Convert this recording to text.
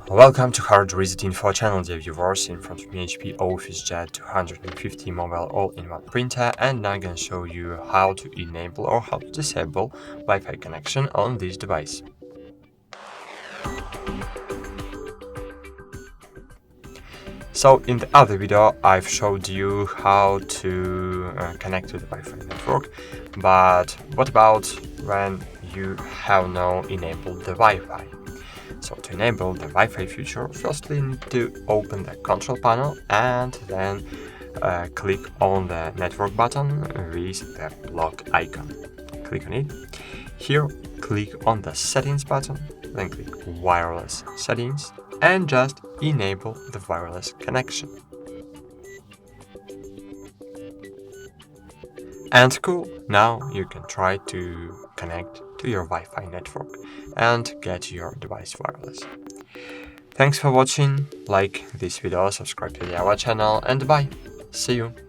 Welcome to HardReset.Info channel, dear viewers. In front of me HP OfficeJet 250 mobile all-in-one printer, and now I'm going to show you how to enable or how to disable Wi-Fi connection on this device. So in the other video I've showed you how to connect to the Wi-Fi network, but what about when you have now enabled the Wi-Fi? So to enable the Wi-Fi feature, firstly you need to open the control panel and then click on the network button with the block icon. Click on it. Here click on the settings button, then click wireless settings and just enable the wireless connection. And cool, now you can try to connect to your Wi-Fi network and get your device wireless. Thanks for watching, like this video, subscribe to our channel, and bye, see you!